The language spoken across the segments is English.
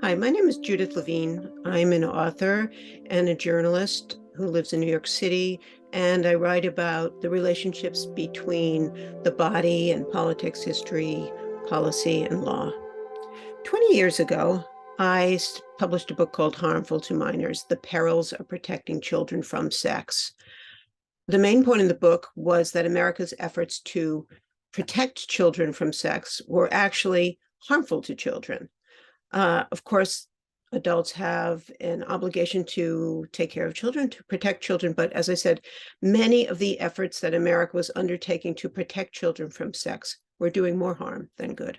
Hi, my name is Judith Levine. I'm an author and a journalist who lives in New York City, and I write about the relationships between the body and politics, history, policy, and law. 20 years ago, I published a book called Harmful to Minors: The Perils of Protecting Children from Sex. The main point in the book was that America's efforts to protect children from sex were actually harmful to children. Of course, adults have an obligation to take care of children, to protect children. But as I said, many of the efforts that America was undertaking to protect children from sex were doing more harm than good.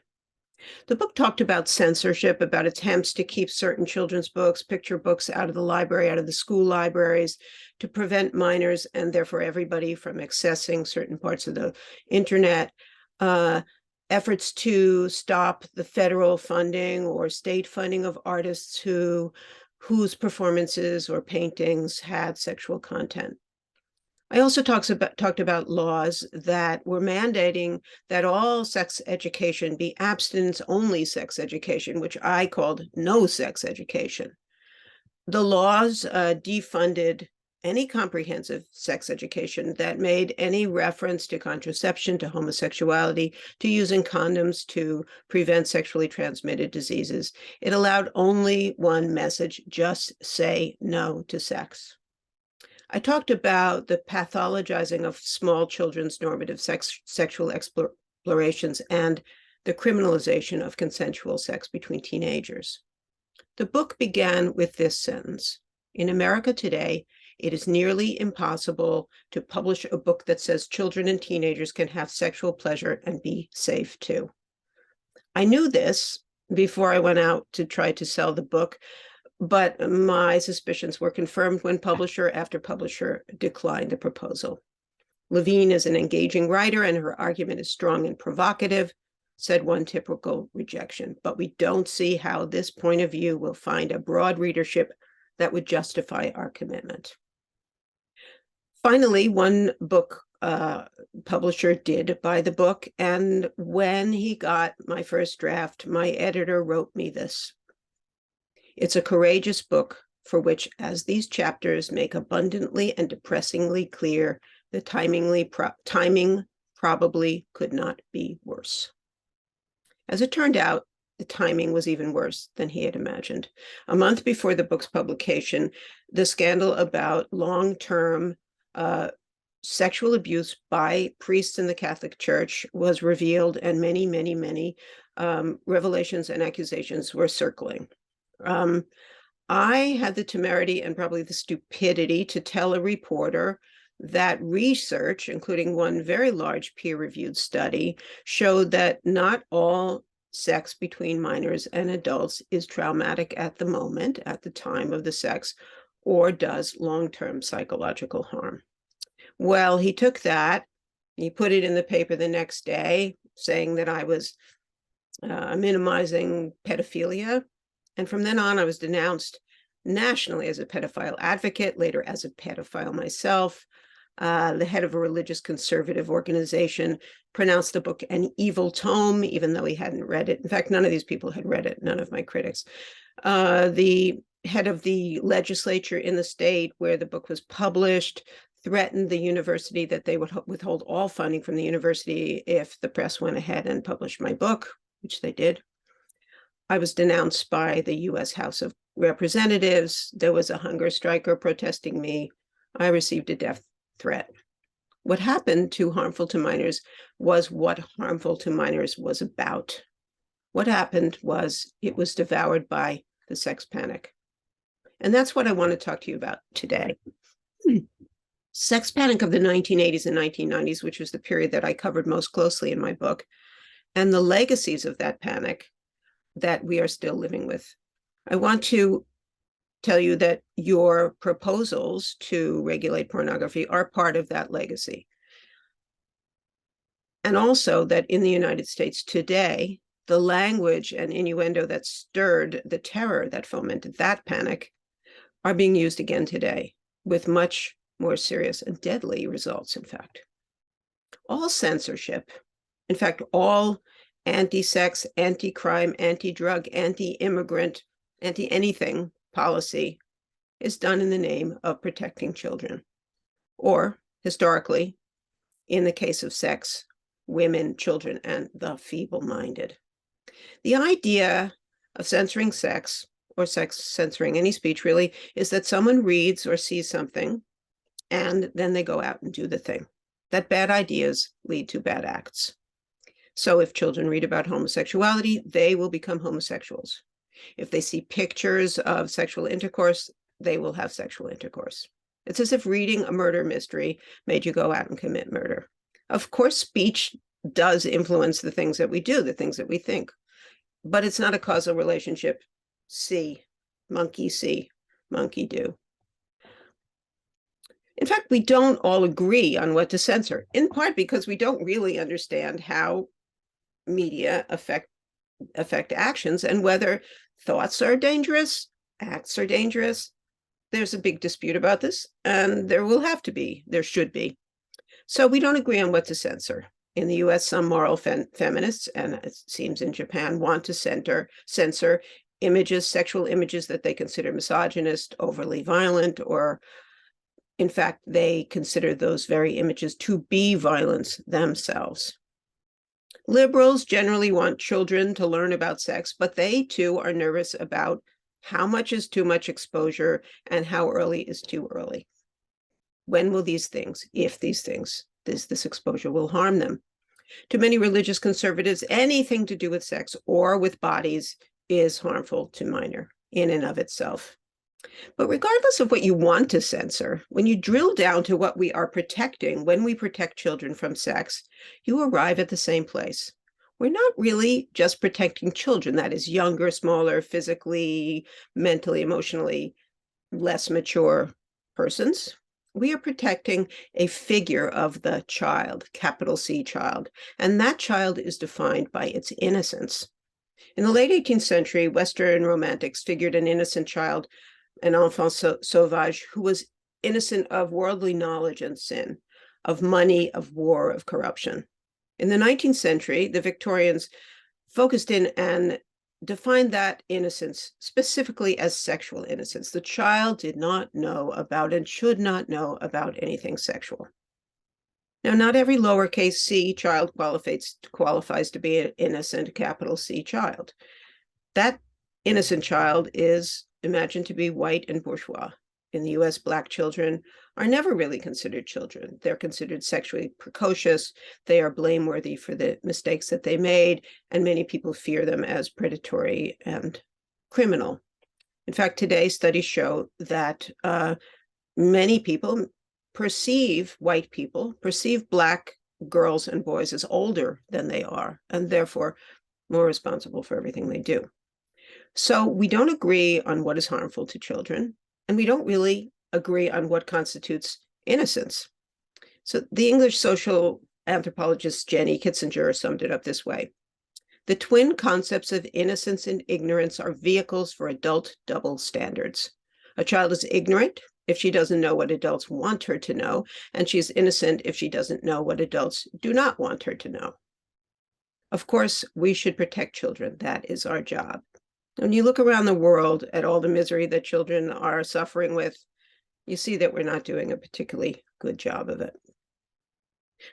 The book talked about censorship, about attempts to keep certain children's books, picture books out of the library, out of the school libraries, to prevent minors and therefore everybody from accessing certain parts of the internet. Efforts to stop the federal funding or state funding of artists whose performances or paintings had sexual content. I also talked about laws that were mandating that all sex education be abstinence-only sex education, which I called no sex education. The laws defunded any comprehensive sex education that made any reference to contraception, to homosexuality, to using condoms to prevent sexually transmitted diseases. It allowed only one message: just say no to sex. I talked about the pathologizing of small children's normative sexual explorations and the criminalization of consensual sex between teenagers. The book began with this sentence: in America today, it is nearly impossible to publish a book that says children and teenagers can have sexual pleasure and be safe too. I knew this before I went out to try to sell the book, but my suspicions were confirmed when publisher after publisher declined the proposal. Levine is an engaging writer, and her argument is strong and provocative, said one typical rejection. But we don't see how this point of view will find a broad readership that would justify our commitment. Finally, one book publisher did buy the book, and when he got my first draft, my editor wrote me this: "It's a courageous book for which, as these chapters make abundantly and depressingly clear, the timing probably could not be worse." As it turned out, the timing was even worse than he had imagined. A month before the book's publication, the scandal about long-term sexual abuse by priests in the Catholic Church was revealed, and many revelations and accusations were circling. I had the temerity and probably the stupidity to tell a reporter that research, including one very large peer-reviewed study, showed that not all sex between minors and adults is traumatic at the moment, at the time of the sex, or does long-term psychological harm. Well, he took that, he put it in the paper the next day, saying that I was minimizing pedophilia. And from then on, I was denounced nationally as a pedophile advocate, later as a pedophile myself. The head of a religious conservative organization pronounced the book an evil tome, even though he hadn't read it. In fact, none of these people had read it, none of my critics. The head of the legislature in the state where the book was published threatened the university that they would withhold all funding from the university if the press went ahead and published my book, which they did. I was denounced by the U.S. House of Representatives. There was a hunger striker protesting me. I received a death threat. What happened to Harmful to Minors was what Harmful to Minors was about. What happened was it was devoured by the sex panic. And that's what I want to talk to you about today. Sex panic of the 1980s and 1990s, which was the period that I covered most closely in my book, and the legacies of that panic that we are still living with. I want to tell you that your proposals to regulate pornography are part of that legacy. And also that in the United States today, the language and innuendo that stirred the terror that fomented that panic are being used again today with much more serious and deadly results, in fact. All censorship, in fact, all anti-sex, anti-crime, anti-drug, anti-immigrant anti-anything policy is done in the name of protecting children, or historically, in the case of sex, women, children, and the feeble-minded. The idea of censoring sex, or sex censoring any speech really, is that someone reads or sees something and then they go out and do the thing. That bad ideas lead to bad acts. So if children read about homosexuality, they will become homosexuals. If they see pictures of sexual intercourse, they will have sexual intercourse. It's as if reading a murder mystery made you go out and commit murder. Of course, speech does influence the things that we do, the things that we think, but it's not a causal relationship. See, monkey do. In fact, we don't all agree on what to censor, in part because we don't really understand how media affect actions and whether thoughts are dangerous, acts are dangerous. There's a big dispute about this, and there should be. So we don't agree on what to censor. In the US, some moral feminists, and it seems in Japan, want to censor images, sexual images that they consider misogynist, overly violent, or in fact, they consider those very images to be violence themselves. Liberals generally want children to learn about sex, but they too are nervous about how much is too much exposure and how early is too early. When will these things, if these things, this exposure will harm them? To many religious conservatives, anything to do with sex or with bodies is harmful to minor in and of itself. But regardless of what you want to censor, when you drill down to what we are protecting when we protect children from sex, you arrive at the same place. We're not really just protecting children, that is, younger, smaller, physically, mentally, emotionally less mature persons. We are protecting a figure of the child, capital C child, and that child is defined by its innocence. In the late 18th century, Western romantics figured an innocent child, an enfant sauvage, who was innocent of worldly knowledge and sin, of money, of war, of corruption. In the 19th century, the Victorians focused in and defined that innocence specifically as sexual innocence. The child did not know about and should not know about anything sexual. Now, not every lowercase c child qualifies to be an innocent capital C child. That innocent child is imagined to be white and bourgeois. In the US, Black children are never really considered children. They're considered sexually precocious. They are blameworthy for the mistakes that they made, and many people fear them as predatory and criminal. In fact, today, studies show that many people white people perceive Black girls and boys as older than they are, and therefore more responsible for everything they do. So we don't agree on what is harmful to children, and we don't really agree on what constitutes innocence. So the English social anthropologist Jenny Kitzinger summed it up this way: the twin concepts of innocence and ignorance are vehicles for adult double standards. A child is ignorant if she doesn't know what adults want her to know, and she's innocent if she doesn't know what adults do not want her to know. Of course, we should protect children. That is our job. When you look around the world at all the misery that children are suffering with, you see that we're not doing a particularly good job of it.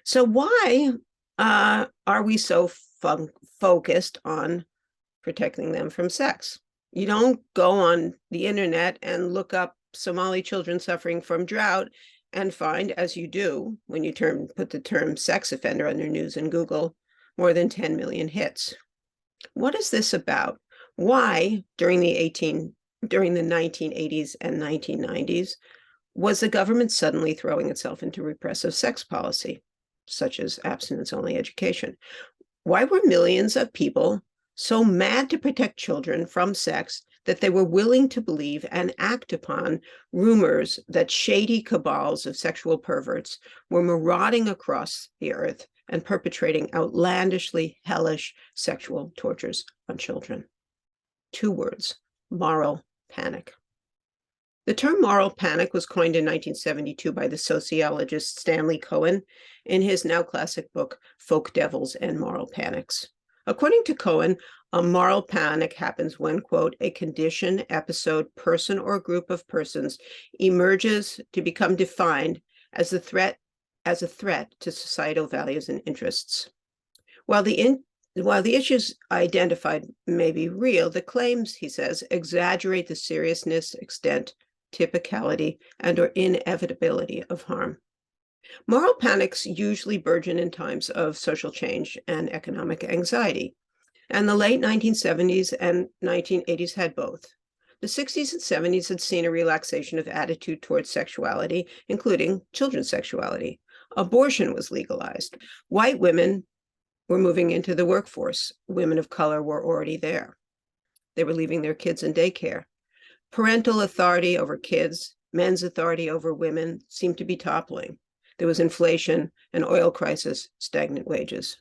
So why are we so focused on protecting them from sex? You don't go on the internet and look up Somali children suffering from drought and find, as you do when you put the term sex offender under news in Google, more than 10 million hits. What is this about? Why, during the 1980s and 1990s, was the government suddenly throwing itself into repressive sex policy, such as abstinence-only education? Why were millions of people so mad to protect children from sex that they were willing to believe and act upon rumors that shady cabals of sexual perverts were marauding across the earth and perpetrating outlandishly hellish sexual tortures on children? 2 words: moral panic. The term moral panic was coined in 1972 by the sociologist Stanley Cohen in his now classic book, Folk Devils and Moral Panics. According to Cohen, a moral panic happens when, quote, a condition, episode, person, or group of persons emerges to become defined as a threat to societal values and interests. While the issues identified may be real, the claims, he says, exaggerate the seriousness, extent, typicality, and/or inevitability of harm. Moral panics usually burgeon in times of social change and economic anxiety, and the late 1970s and 1980s had both. The 60s and 70s had seen a relaxation of attitude towards sexuality, including children's sexuality. Abortion was legalized. White women were moving into the workforce. Women of color were already there. They were leaving their kids in daycare. Parental authority over kids, men's authority over women seemed to be toppling. There was inflation, an oil crisis, stagnant wages.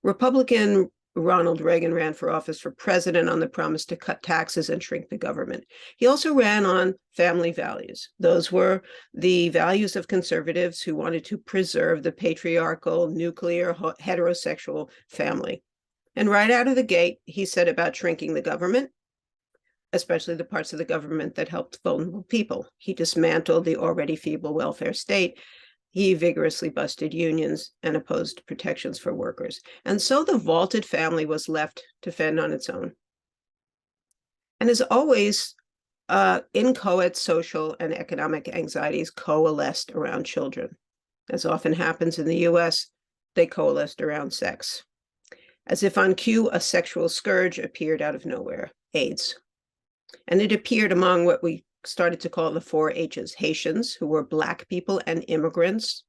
Republican Ronald Reagan ran for office for president on the promise to cut taxes and shrink the government. He also ran on family values. Those were the values of conservatives who wanted to preserve the patriarchal, nuclear, heterosexual family. And right out of the gate, he said about shrinking the government, especially the parts of the government that helped vulnerable people. He dismantled the already feeble welfare state. He vigorously busted unions and opposed protections for workers. And so the vaulted family was left to fend on its own. And as always, inchoate social and economic anxieties coalesced around children. As often happens in the US, they coalesced around sex. As if on cue, a sexual scourge appeared out of nowhere, AIDS. And it appeared among what we started to call the 4 H's: Haitians, who were Black people and immigrants,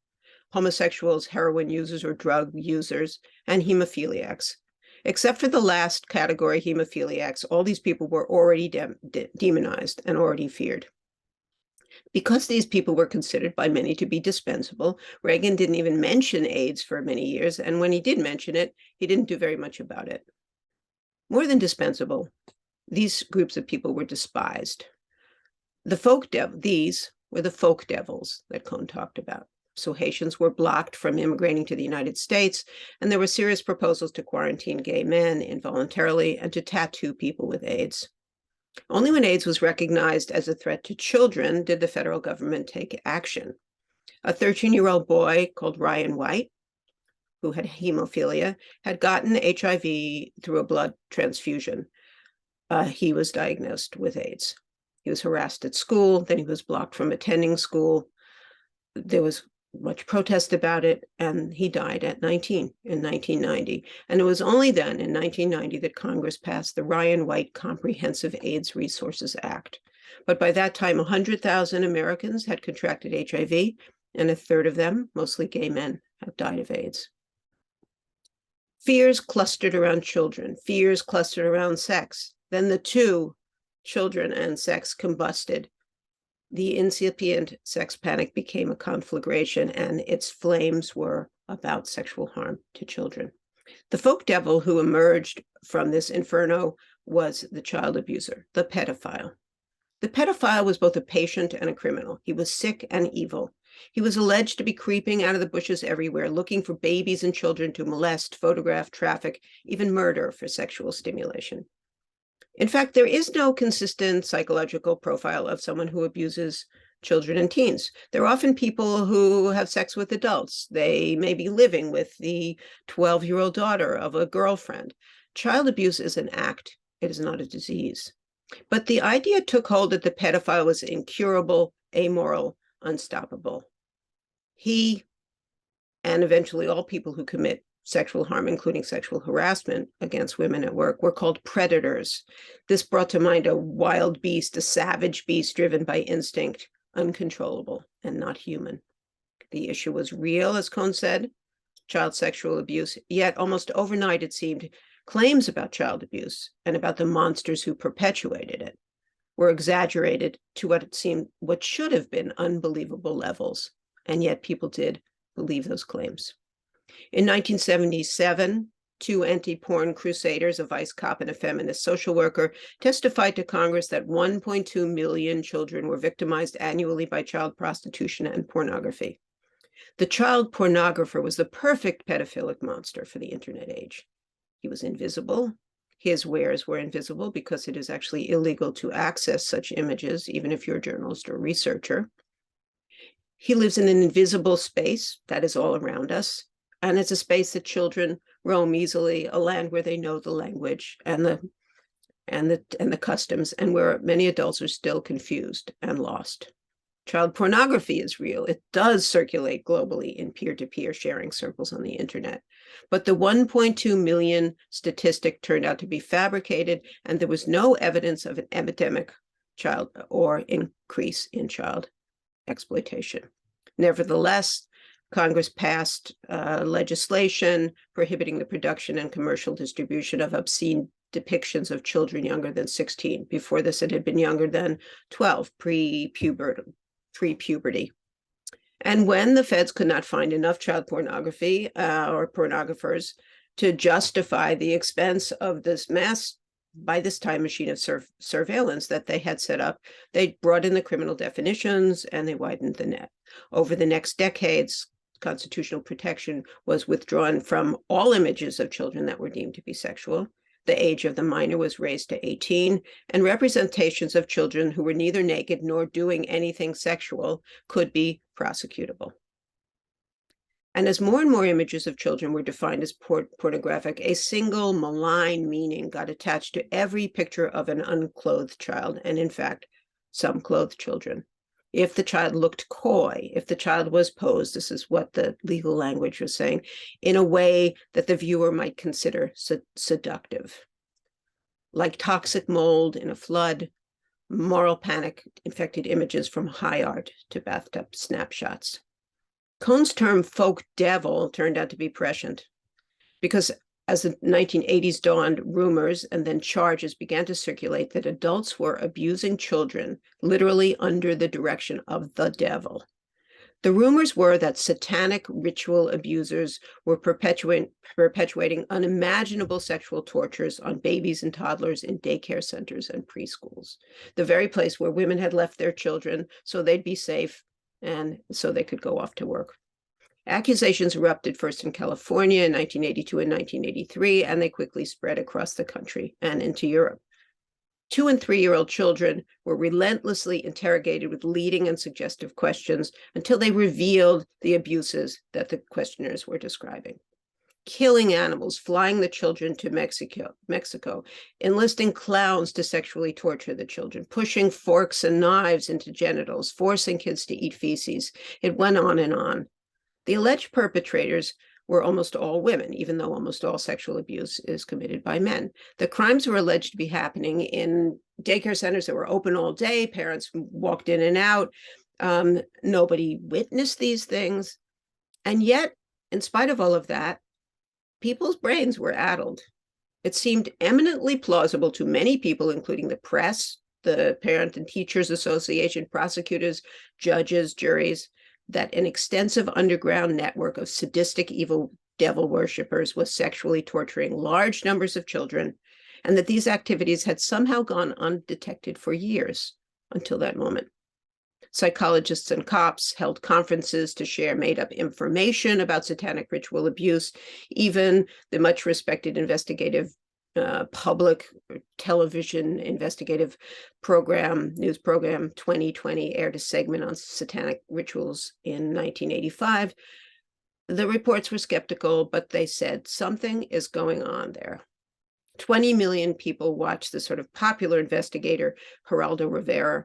homosexuals, heroin users or drug users, and hemophiliacs. Except for the last category, hemophiliacs, all these people were already demonized and already feared. Because these people were considered by many to be dispensable, Reagan didn't even mention AIDS for many years, and when he did mention it, he didn't do very much about it. More than dispensable, these groups of people were despised. These were the folk devils that Cohn talked about. So Haitians were blocked from immigrating to the United States, and there were serious proposals to quarantine gay men involuntarily and to tattoo people with AIDS. Only when AIDS was recognized as a threat to children did the federal government take action. A 13-year-old boy called Ryan White, who had hemophilia, had gotten HIV through a blood transfusion. He was diagnosed with AIDS. He was harassed at school, then he was blocked from attending school. There was much protest about it, and he died at 19 in 1990. And it was only then, in 1990, that Congress passed the Ryan White Comprehensive AIDS Resources Act. But by that time, 100,000 Americans had contracted HIV, and a third of them, mostly gay men, have died of AIDS. Fears clustered around children, fears clustered around sex. Then the two, children and sex, combusted. The incipient sex panic became a conflagration, and its flames were about sexual harm to children. The folk devil who emerged from this inferno was the child abuser, the pedophile. The pedophile was both a patient and a criminal. He was sick and evil. He was alleged to be creeping out of the bushes everywhere, looking for babies and children to molest, photograph, traffic, even murder for sexual stimulation. In fact, there is no consistent psychological profile of someone who abuses children and teens. They're often people who have sex with adults. They may be living with the 12-year-old daughter of a girlfriend. Child abuse is an act. It is not a disease. But the idea took hold that the pedophile was incurable, amoral, unstoppable. He, and eventually all people who commit sexual harm, including sexual harassment against women at work, were called predators. This brought to mind a wild beast, a savage beast driven by instinct, uncontrollable and not human. The issue was real, as Cohn said, child sexual abuse, yet almost overnight it seemed claims about child abuse and about the monsters who perpetuated it were exaggerated to what should have been unbelievable levels, and yet people did believe those claims. In 1977, 2 anti-porn crusaders, a vice cop and a feminist social worker, testified to Congress that 1.2 million children were victimized annually by child prostitution and pornography. The child pornographer was the perfect pedophilic monster for the internet age. He was invisible. His wares were invisible because it is actually illegal to access such images, even if you're a journalist or researcher. He lives in an invisible space that is all around us, and it's a space that children roam easily, a land where they know the language and the customs, and where many adults are still confused and lost. Child pornography is real. It does circulate globally in peer-to-peer sharing circles on the internet. But the 1.2 million statistic turned out to be fabricated, and there was no evidence of an epidemic child or increase in child exploitation. Nevertheless, Congress passed legislation prohibiting the production and commercial distribution of obscene depictions of children younger than 16. Before this, it had been younger than 12, pre-puberty. And when the feds could not find enough child pornography or pornographers to justify the expense of this mass, by this time, machine of surveillance that they had set up, they brought in the criminal definitions and they widened the net. Over the next decades, constitutional protection was withdrawn from all images of children that were deemed to be sexual. The age of the minor was raised to 18, and representations of children who were neither naked nor doing anything sexual could be prosecutable. And as more and more images of children were defined as pornographic, a single malign meaning got attached to every picture of an unclothed child, and in fact, some clothed children. If the child looked coy, if the child was posed, this is what the legal language was saying, in a way that the viewer might consider seductive. Like toxic mold in a flood, moral panic infected images from high art to bathtub snapshots. Cohn's term folk devil turned out to be prescient because as the 1980s dawned, rumors and then charges began to circulate that adults were abusing children literally under the direction of the devil. The rumors were that satanic ritual abusers were perpetuating unimaginable sexual tortures on babies and toddlers in daycare centers and preschools, the very place where women had left their children so they'd be safe and so they could go off to work. Accusations erupted first in California in 1982 and 1983, and they quickly spread across the country and into Europe. 2- and 3-year-old children were relentlessly interrogated with leading and suggestive questions until they revealed the abuses that the questioners were describing. Killing animals, flying the children to Mexico, enlisting clowns to sexually torture the children, pushing forks and knives into genitals, forcing kids to eat feces. It went on and on. The alleged perpetrators were almost all women, even though almost all sexual abuse is committed by men. The crimes were alleged to be happening in daycare centers that were open all day. Parents walked in and out. Nobody witnessed these things. And yet, in spite of all of that, people's brains were addled. It seemed eminently plausible to many people, including the press, the Parent and Teachers Association, prosecutors, judges, juries, that an extensive underground network of sadistic evil devil worshippers was sexually torturing large numbers of children, and that these activities had somehow gone undetected for years until that moment. Psychologists and cops held conferences to share made-up information about satanic ritual abuse. Even the much respected investigative public television investigative program, news program 2020 aired a segment on satanic rituals in 1985. The reports were skeptical, but they said something is going on there. 20 million people watched the sort of popular investigator Geraldo Rivera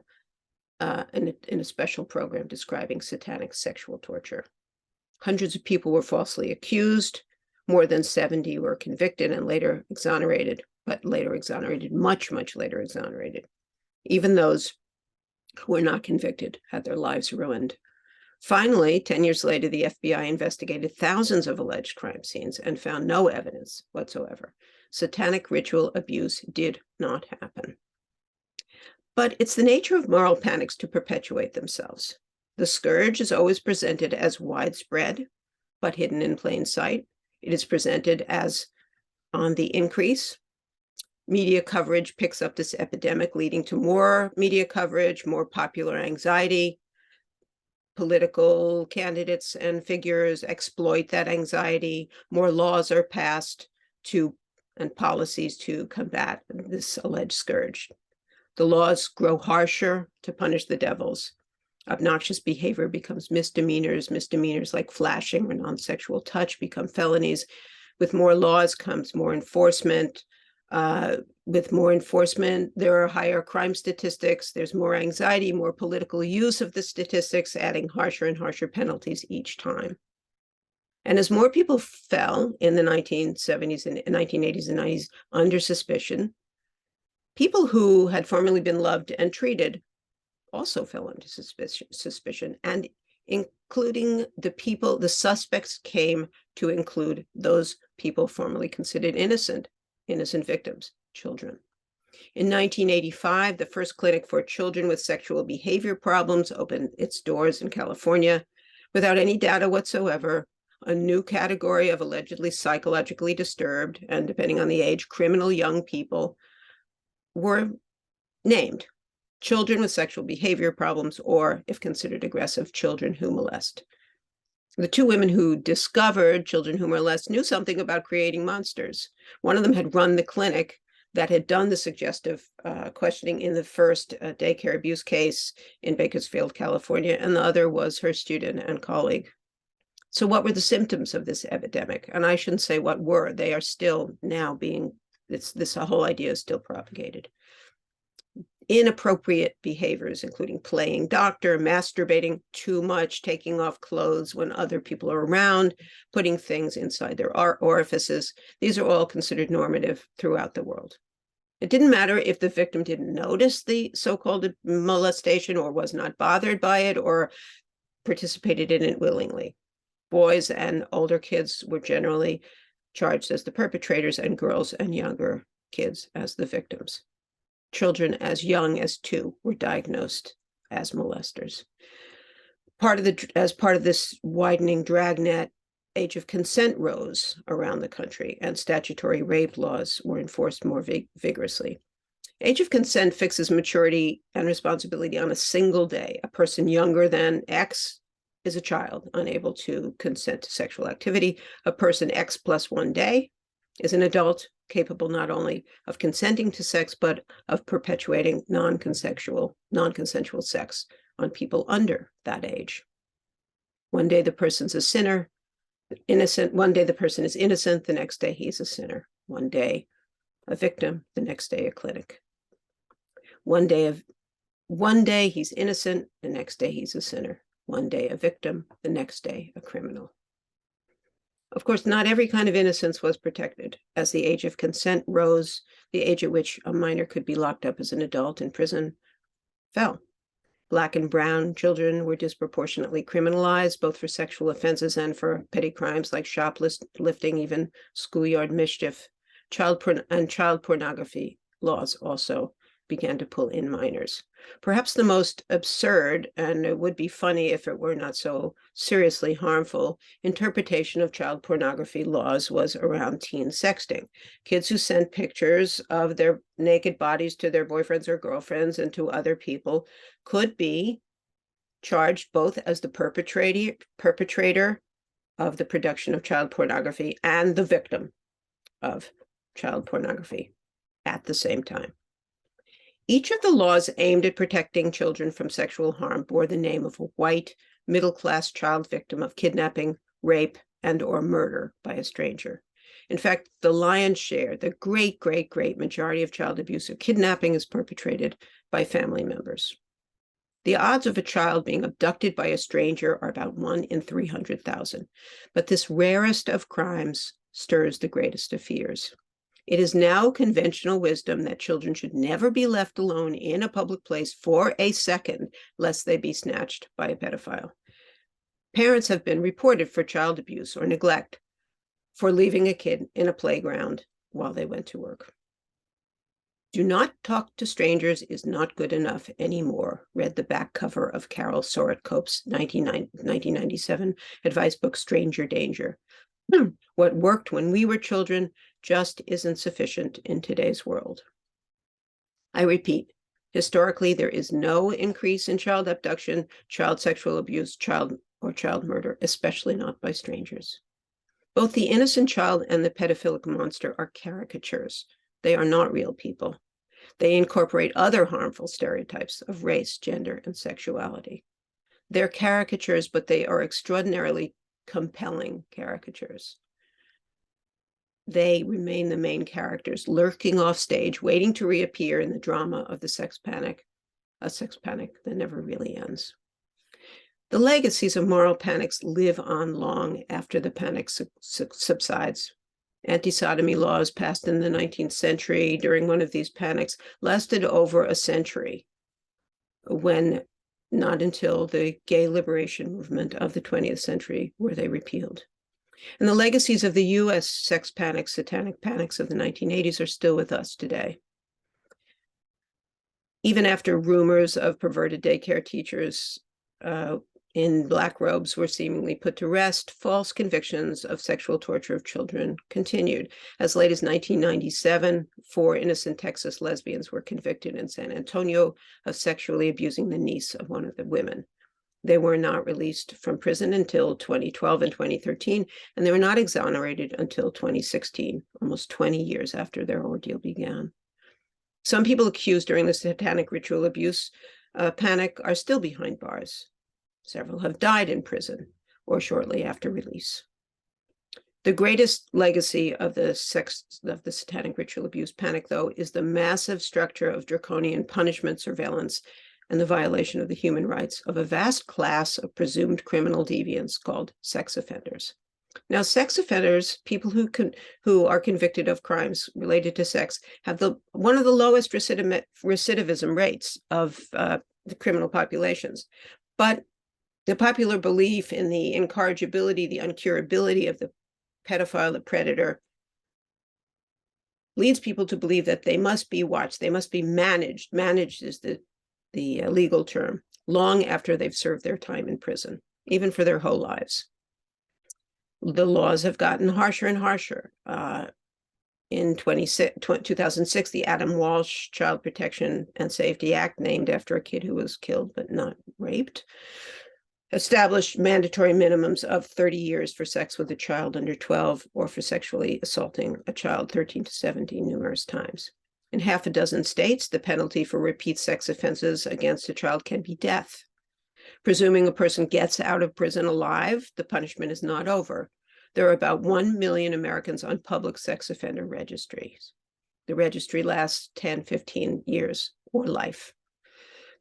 in a special program describing satanic sexual torture. Hundreds of people were falsely accused. More than 70 were convicted and later exonerated, but much later exonerated. Even those who were not convicted had their lives ruined. Finally, 10 years later, the FBI investigated thousands of alleged crime scenes and found no evidence whatsoever. Satanic ritual abuse did not happen. But it's the nature of moral panics to perpetuate themselves. The scourge is always presented as widespread, but hidden in plain sight. It is presented as on the increase. Media coverage picks up this epidemic, leading to more media coverage, more popular anxiety. Political candidates and figures exploit that anxiety. More laws are passed to and policies to combat this alleged scourge. The laws grow harsher to punish the devils. Obnoxious behavior becomes misdemeanors. Misdemeanors like flashing or non-sexual touch become felonies. With more laws comes more enforcement. With more enforcement, there are higher crime statistics. There's more anxiety, more political use of the statistics, adding harsher and harsher penalties each time. And as more people fell in the 1970s and 1980s and 90s under suspicion, people who had formerly been loved and treated also fell under suspicion, and including the suspects came to include those people formerly considered innocent victims, children. In 1985, the first clinic for children with sexual behavior problems opened its doors in California. Without any data whatsoever, a new category of allegedly psychologically disturbed, and depending on the age, criminal young people were named: children with sexual behavior problems, or, if considered aggressive, children who molest. The two women who discovered children who molest knew something about creating monsters. One of them had run the clinic that had done the suggestive questioning in the first daycare abuse case in Bakersfield, California, and the other was her student and colleague. So what were the symptoms of this epidemic? And I shouldn't say what were. They are still now being, this whole idea is still propagated. Inappropriate behaviors, including playing doctor, masturbating too much, taking off clothes when other people are around, putting things inside their orifices. These are all considered normative throughout the world. It didn't matter if the victim didn't notice the so-called molestation or was not bothered by it or participated in it willingly. Boys and older kids were generally charged as the perpetrators, and girls and younger kids as the victims. Children as young as 2 were diagnosed as molesters. As part of this widening dragnet, age of consent rose around the country, and statutory rape laws were enforced more vigorously. Age of consent fixes maturity and responsibility on a single day. A person younger than X is a child, unable to consent to sexual activity. A person X plus 1 day is an adult, capable not only of consenting to sex, but of perpetuating non-consensual sex on people under that age. One day the person's a sinner, innocent. One day the person is innocent, the next day he's a sinner. One day a victim, the next day a clinic. One day he's innocent, the next day he's a sinner. One day a victim, the next day a criminal. Of course, not every kind of innocence was protected. As the age of consent rose, the age at which a minor could be locked up as an adult in prison fell. Black and brown children were disproportionately criminalized, both for sexual offenses and for petty crimes like shoplifting, even schoolyard mischief. Child pornography laws also began to pull in minors. Perhaps the most absurd, and it would be funny if it were not so seriously harmful, interpretation of child pornography laws was around teen sexting. Kids who sent pictures of their naked bodies to their boyfriends or girlfriends and to other people could be charged both as the perpetrator of the production of child pornography and the victim of child pornography at the same time. Each of the laws aimed at protecting children from sexual harm bore the name of a white, middle-class child victim of kidnapping, rape, and/or murder by a stranger. In fact, the lion's share, the great majority of child abuse or kidnapping is perpetrated by family members. The odds of a child being abducted by a stranger are about 1 in 300,000, but this rarest of crimes stirs the greatest of fears. It is now conventional wisdom that children should never be left alone in a public place for a second, lest they be snatched by a pedophile. Parents have been reported for child abuse or neglect for leaving a kid in a playground while they went to work. Do not talk to strangers is not good enough anymore, read the back cover of Carol Soret-Cope's 1997 advice book, Stranger Danger. What worked when we were children just isn't sufficient in today's world. I repeat, historically, there is no increase in child abduction, child sexual abuse, child murder, especially not by strangers. Both the innocent child and the pedophilic monster are caricatures. They are not real people. They incorporate other harmful stereotypes of race, gender, and sexuality. They're caricatures, but they are extraordinarily compelling caricatures. They remain the main characters, lurking off stage, waiting to reappear in the drama of the sex panic, a sex panic that never really ends. The legacies of moral panics live on long after the panic subsides. Anti-sodomy laws passed in the 19th century during one of these panics lasted over a century, when not until the gay liberation movement of the 20th century were they repealed. And the legacies of the US sex panics, satanic panics of the 1980s are still with us today. Even after rumors of perverted daycare teachers in Black robes were seemingly put to rest, false convictions of sexual torture of children continued. As late as 1997, 4 innocent Texas lesbians were convicted in San Antonio of sexually abusing the niece of one of the women. They were not released from prison until 2012 and 2013, and they were not exonerated until 2016, almost 20 years after their ordeal began. Some people accused during the satanic ritual abuse panic are still behind bars. Several have died in prison or shortly after release. The greatest legacy of the satanic ritual abuse panic, though, is the massive structure of draconian punishment, surveillance, and the violation of the human rights of a vast class of presumed criminal deviants called sex offenders. Now, sex offenders, people who are convicted of crimes related to sex, have one of the lowest recidivism rates of the criminal populations. But the popular belief in the incorrigibility, the uncurability of the pedophile, the predator, leads people to believe that they must be watched, they must be managed. Managed is the legal term, long after they've served their time in prison, even for their whole lives. The laws have gotten harsher and harsher. In 2006, the Adam Walsh Child Protection and Safety Act, named after a kid who was killed but not raped, established mandatory minimums of 30 years for sex with a child under 12 or for sexually assaulting a child 13 to 17 numerous times. In half a dozen states, the penalty for repeat sex offenses against a child can be death. Presuming a person gets out of prison alive, the punishment is not over. There are about 1 million Americans on public sex offender registries. The registry lasts 10, 15 years or life.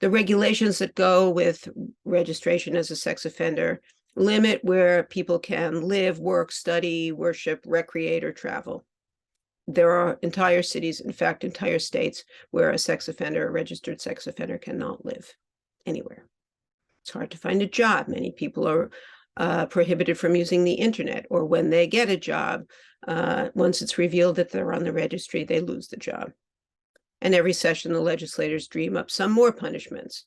The regulations that go with registration as a sex offender limit where people can live, work, study, worship, recreate, or travel. There are entire cities, in fact, entire states, where a registered sex offender cannot live anywhere. It's hard to find a job. Many people are prohibited from using the internet, or when they get a job, once it's revealed that they're on the registry, they lose the job. And every session, the legislators dream up some more punishments.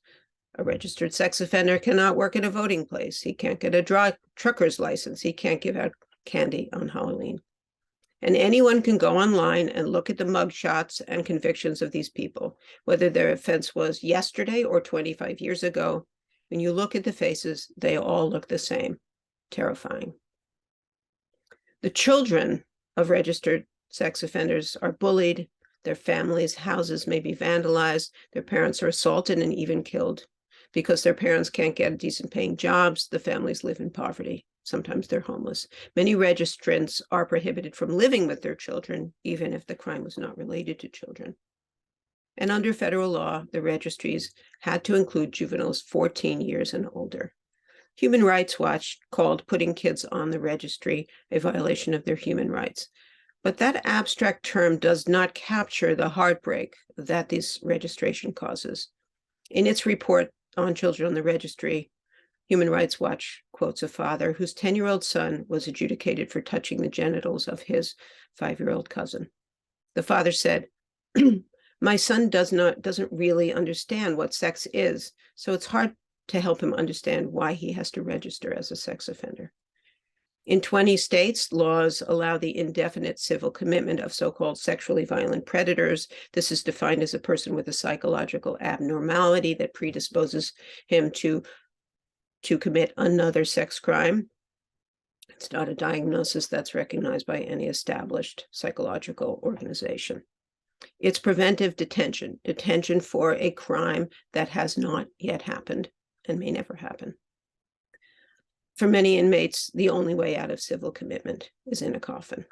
A registered sex offender cannot work at a voting place. He can't get a trucker's license. He can't give out candy on Halloween. And anyone can go online and look at the mugshots and convictions of these people, whether their offense was yesterday or 25 years ago. When you look at the faces, they all look the same. Terrifying. The children of registered sex offenders are bullied. Their families' houses may be vandalized. Their parents are assaulted and even killed. Because their parents can't get decent paying jobs, the families live in poverty. Sometimes they're homeless. Many registrants are prohibited from living with their children, even if the crime was not related to children. And under federal law, the registries had to include juveniles 14 years and older. Human Rights Watch called putting kids on the registry a violation of their human rights. But that abstract term does not capture the heartbreak that this registration causes. In its report on children on the registry, Human Rights Watch quotes a father whose 10-year-old son was adjudicated for touching the genitals of his 5-year-old cousin. The father said, "My son doesn't really understand what sex is, so it's hard to help him understand why he has to register as a sex offender." In 20 states, laws allow the indefinite civil commitment of so-called sexually violent predators. This is defined as a person with a psychological abnormality that predisposes him to commit another sex crime. It's not a diagnosis that's recognized by any established psychological organization. It's preventive detention, detention for a crime that has not yet happened and may never happen. For many inmates, the only way out of civil commitment is in a coffin.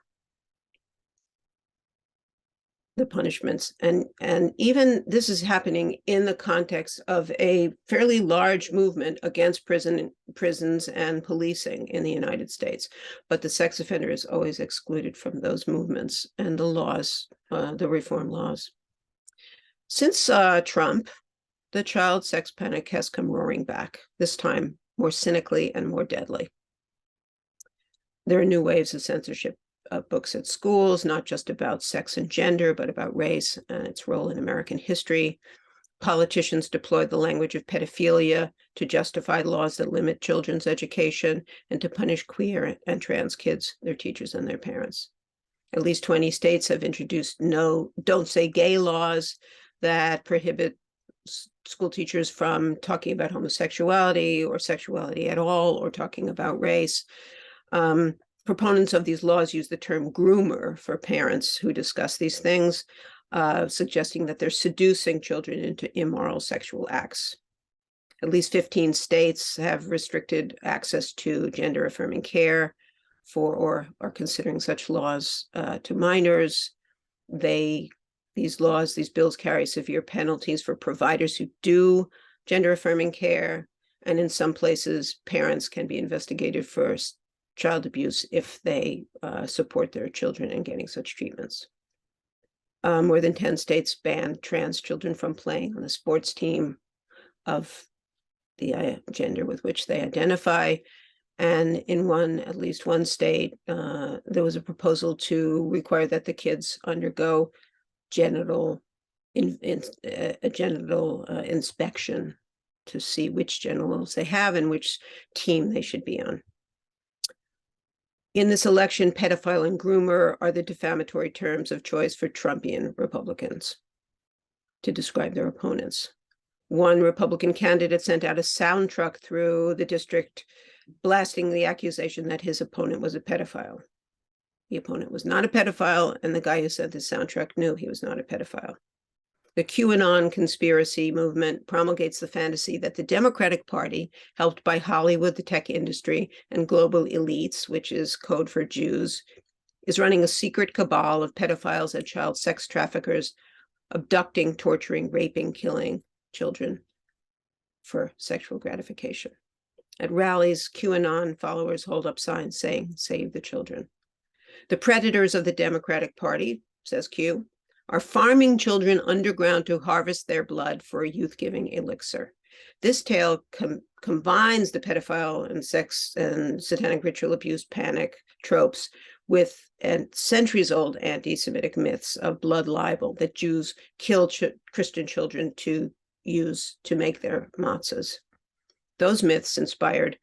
The punishments, and even this is happening in the context of a fairly large movement against prisons and policing in the United States, but the sex offender is always excluded from those movements and the laws, the reform laws. Since Trump, the child sex panic has come roaring back, this time more cynically and more deadly. There are new waves of censorship of books at schools, not just about sex and gender, but about race and its role in American history. Politicians deploy the language of pedophilia to justify laws that limit children's education and to punish queer and trans kids, their teachers, and their parents. At least 20 states have introduced don't say gay laws that prohibit school teachers from talking about homosexuality or sexuality at all, or talking about race. Proponents of these laws use the term groomer for parents who discuss these things, suggesting that they're seducing children into immoral sexual acts. At least 15 states have restricted access to gender-affirming care or are considering such laws to minors. These bills carry severe penalties for providers who do gender-affirming care, and in some places, parents can be investigated for child abuse if they support their children in getting such treatments. More than 10 states ban trans children from playing on the sports team of the gender with which they identify. And in at least one state, there was a proposal to require that the kids undergo a genital inspection to see which genitals they have and which team they should be on. In this election, pedophile and groomer are the defamatory terms of choice for Trumpian Republicans to describe their opponents. One Republican candidate sent out a sound truck through the district blasting the accusation that his opponent was a pedophile. The opponent was not a pedophile, and the guy who sent the sound truck knew he was not a pedophile. The QAnon conspiracy movement promulgates the fantasy that the Democratic Party, helped by Hollywood, the tech industry, and global elites, which is code for Jews, is running a secret cabal of pedophiles and child sex traffickers, abducting, torturing, raping, killing children for sexual gratification. At rallies, QAnon followers hold up signs saying, "Save the children." The predators of the Democratic Party, says Q, are farming children underground to harvest their blood for a youth-giving elixir. This tale combines the pedophile and sex and satanic ritual abuse panic tropes with centuries-old anti-Semitic myths of blood libel that Jews kill Christian children to use to make their matzahs. Those myths inspired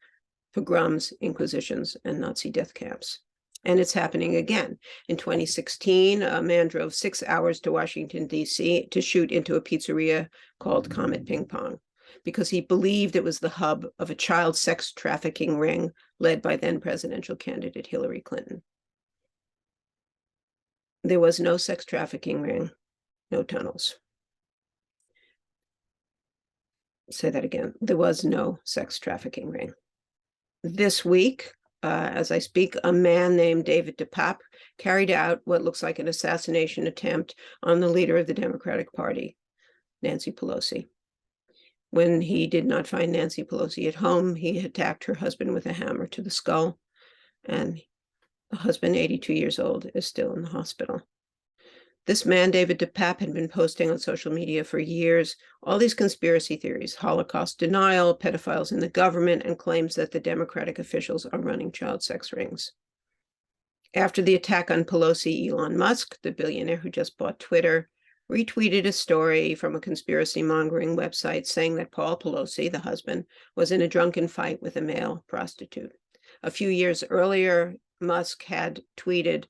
pogroms, inquisitions, and Nazi death camps. And it's happening again. In 2016, a man drove 6 hours to Washington, D.C. to shoot into a pizzeria called Comet Ping Pong because he believed it was the hub of a child sex trafficking ring led by then presidential candidate Hillary Clinton. There was no sex trafficking ring, no tunnels. Say that again. There was no sex trafficking ring. This week, as I speak, a man named David DePape carried out what looks like an assassination attempt on the leader of the Democratic Party, Nancy Pelosi. When he did not find Nancy Pelosi at home, he attacked her husband with a hammer to the skull, and the husband, 82 years old, is still in the hospital. This man, David DePape, had been posting on social media for years all these conspiracy theories, Holocaust denial, pedophiles in the government, and claims that the Democratic officials are running child sex rings. After the attack on Pelosi, Elon Musk, the billionaire who just bought Twitter, retweeted a story from a conspiracy-mongering website saying that Paul Pelosi, the husband, was in a drunken fight with a male prostitute. A few years earlier, Musk had tweeted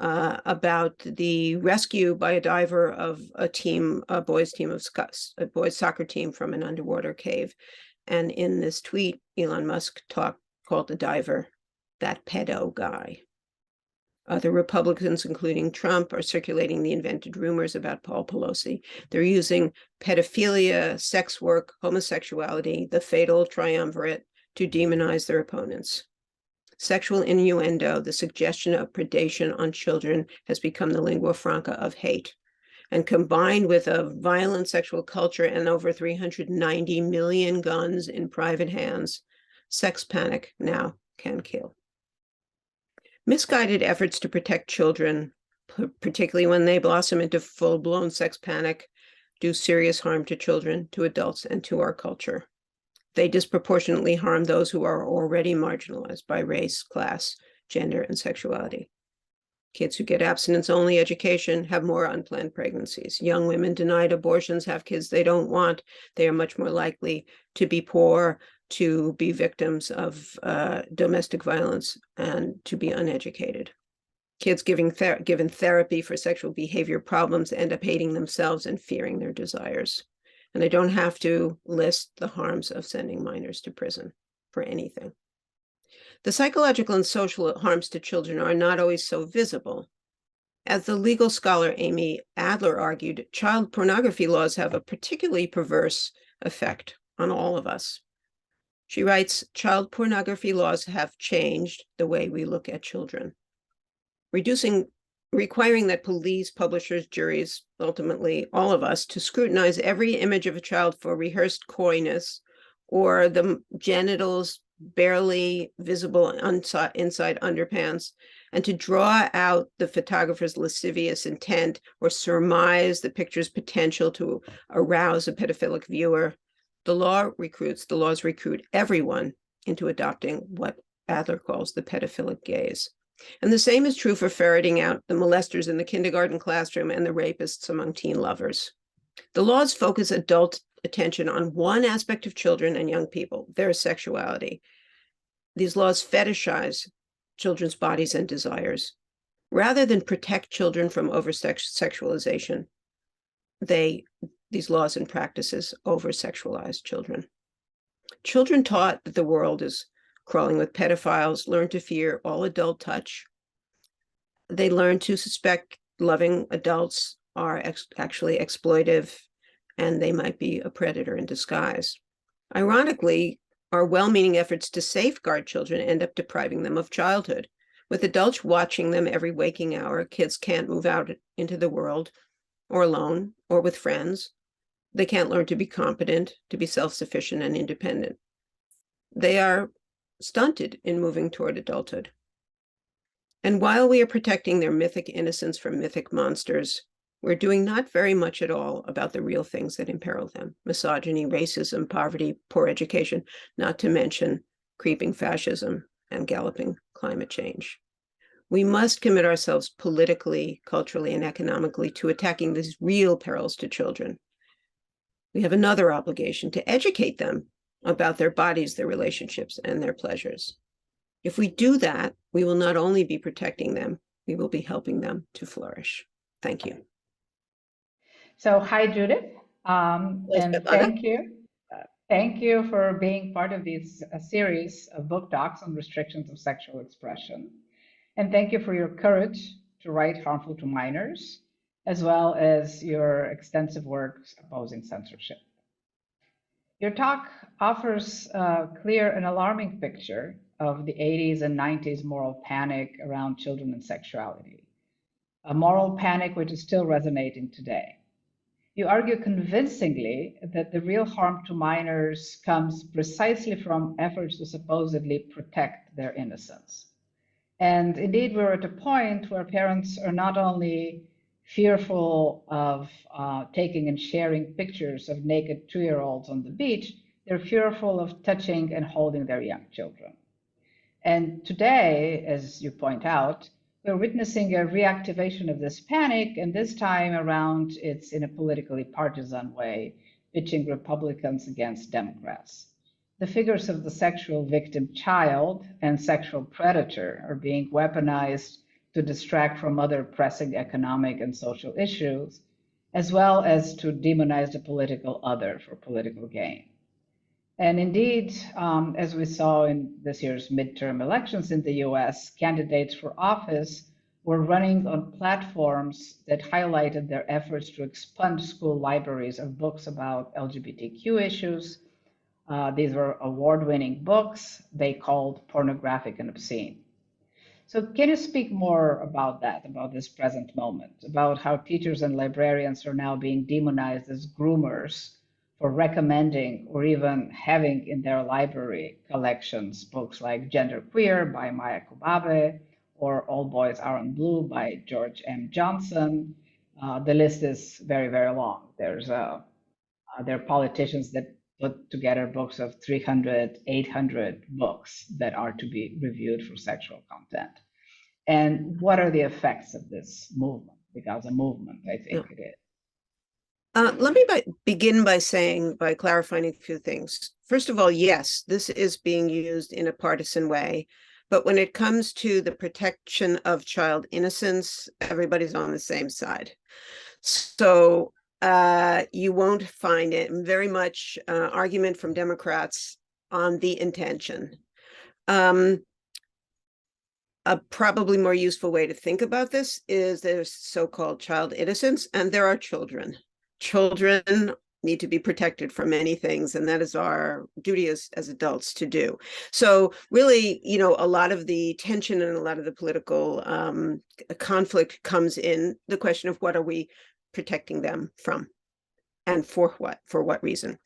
about the rescue by a diver of a boys soccer team from an underwater cave. And in this tweet, Elon Musk called the diver that pedo guy. Other Republicans, including Trump, are circulating the invented rumors about Paul Pelosi. They're using pedophilia, sex work, homosexuality, the fatal triumvirate, to demonize their opponents. Sexual innuendo, the suggestion of predation on children, has become the lingua franca of hate. And combined with a violent sexual culture and over 390 million guns in private hands, sex panic now can kill. Misguided efforts to protect children, particularly when they blossom into full-blown sex panic, do serious harm to children, to adults, and to our culture. They disproportionately harm those who are already marginalized by race, class, gender, and sexuality. Kids who get abstinence-only education have more unplanned pregnancies. Young women denied abortions have kids they don't want. They are much more likely to be poor, to be victims of domestic violence, and to be uneducated. Kids given therapy for sexual behavior problems end up hating themselves and fearing their desires. And I don't have to list the harms of sending minors to prison for anything. The psychological and social harms to children are not always so visible. As the legal scholar Amy Adler argued, child pornography laws have a particularly perverse effect on all of us. She writes, child pornography laws have changed the way we look at children. Requiring that police, publishers, juries, ultimately all of us, to scrutinize every image of a child for rehearsed coyness or the genitals barely visible inside underpants, and to draw out the photographer's lascivious intent or surmise the picture's potential to arouse a pedophilic viewer. The laws recruit everyone into adopting what Adler calls the pedophilic gaze. And the same is true for ferreting out the molesters in the kindergarten classroom and the rapists among teen lovers. The laws focus adult attention on one aspect of children and young people, their sexuality. These laws fetishize children's bodies and desires. Rather than protect children from over-sexualization, these laws and practices over-sexualize children. Children taught that the world is crawling with pedophiles learn to fear all adult touch. They learn to suspect loving adults are actually exploitive, and they might be a predator in disguise. Ironically, our well-meaning efforts to safeguard children end up depriving them of childhood. With adults watching them every waking hour, kids can't move out into the world, or alone, or with friends. They can't learn to be competent, to be self-sufficient and independent. They are stunted in moving toward adulthood. And while we are protecting their mythic innocence from mythic monsters, we're doing not very much at all about the real things that imperil them: misogyny, racism, poverty, poor education, not to mention creeping fascism and galloping climate change. We must commit ourselves politically, culturally, and economically to attacking these real perils to children. We have another obligation to educate them about their bodies, their relationships, and their pleasures. If we do that, we will not only be protecting them, we will be helping them to flourish. Thank you. So, hi, Judith, and thank you. Thank you for being part of this series of book talks on restrictions of sexual expression. And thank you for your courage to write Harmful to Minors, as well as your extensive work opposing censorship. Your talk offers a clear and alarming picture of the 80s and 90s moral panic around children and sexuality, a moral panic which is still resonating today. You argue convincingly that the real harm to minors comes precisely from efforts to supposedly protect their innocence. And indeed, we're at a point where parents are not only fearful of taking and sharing pictures of naked 2-year-olds on the beach, they're fearful of touching and holding their young children. And today, as you point out, we're witnessing a reactivation of this panic, and this time around, it's in a politically partisan way, pitching Republicans against Democrats. The figures of the sexual victim child and sexual predator are being weaponized to distract from other pressing economic and social issues, as well as to demonize the political other for political gain. And indeed, as we saw in this year's midterm elections in the US, candidates for office were running on platforms that highlighted their efforts to expunge school libraries of books about LGBTQ issues. These were award-winning books they called pornographic and obscene. So can you speak more about that, about this present moment, about how teachers and librarians are now being demonized as groomers for recommending or even having in their library collections books like Gender Queer by Maya Kobabe or All Boys Are in Blue by George M. Johnson? The list is very, very long. There are politicians that put together books of 300, 800 books that are to be reviewed for sexual content. And what are the effects of this movement? Because a movement, I think it is. Let me begin by clarifying a few things. First of all, yes, this is being used in a partisan way, but when it comes to the protection of child innocence, everybody's on the same side. So you won't find it very much argument from Democrats on the intention. A probably more useful way to think about this is there's so-called child innocence, and there are children. Children need to be protected from many things, and that is our duty as adults to do. So really, you know, a lot of the tension and a lot of the political conflict comes in the question of what are we protecting them from, and for what reason.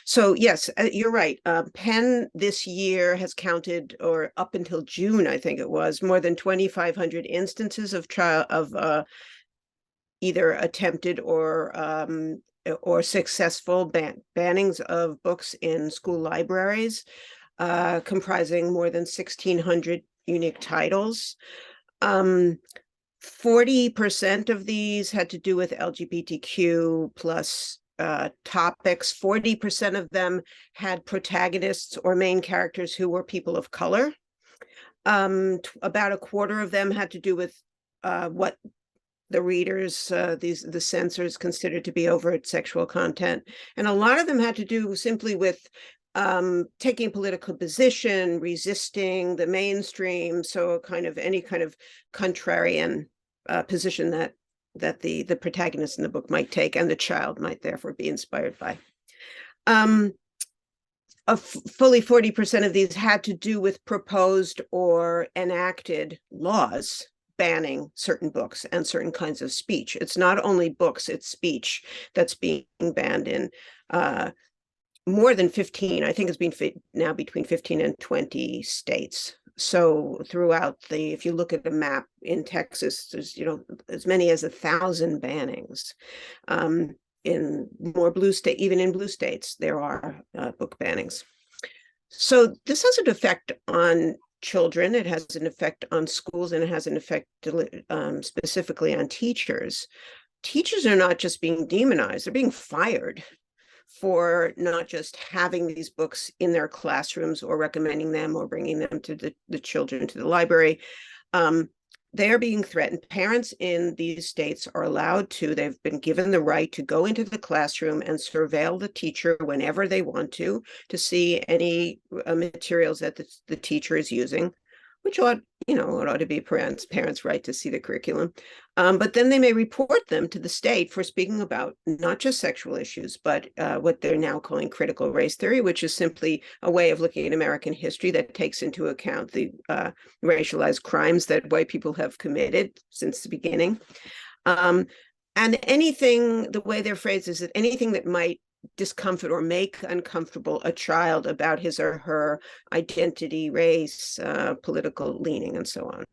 So yes, you're right. Penn this year has counted, or up until June, I think it was, more than 2,500 instances of either attempted or successful bannings of books in school libraries, comprising more than 1,600 unique titles. 40% of these had to do with LGBTQ plus topics. 40% of them had protagonists or main characters who were people of color. About a quarter of them had to do with what the readers, the censors, considered to be overt sexual content. And a lot of them had to do simply with taking a political position, resisting the mainstream, so any kind of contrarian position that the protagonist in the book might take, and the child might therefore be inspired by. Fully 40% of these had to do with proposed or enacted laws banning certain books and certain kinds of speech. It's not only books, it's speech that's being banned in more than 15. I think it's been now between 15 and 20 states. So throughout if you look at the map in Texas, there's, you know, as many as 1,000 bannings. In more blue state, even in blue states, there are book bannings. So this has an effect on children, it has an effect on schools, and it has an effect specifically on teachers. Teachers are not just being demonized, they're being fired for not just having these books in their classrooms or recommending them or bringing them to the children to the library. They are being threatened. Parents in these states are allowed to, they've been given the right to go into the classroom and surveil the teacher whenever they want to see any materials that the teacher is using, which ought, you know, it ought to be parents' right to see the curriculum. But then they may report them to the state for speaking about not just sexual issues, but what they're now calling critical race theory, which is simply a way of looking at American history that takes into account the racialized crimes that white people have committed since the beginning. And anything, the way they're phrased is that anything that might discomfort or make uncomfortable a child about his or her identity, race, political leaning, and so on.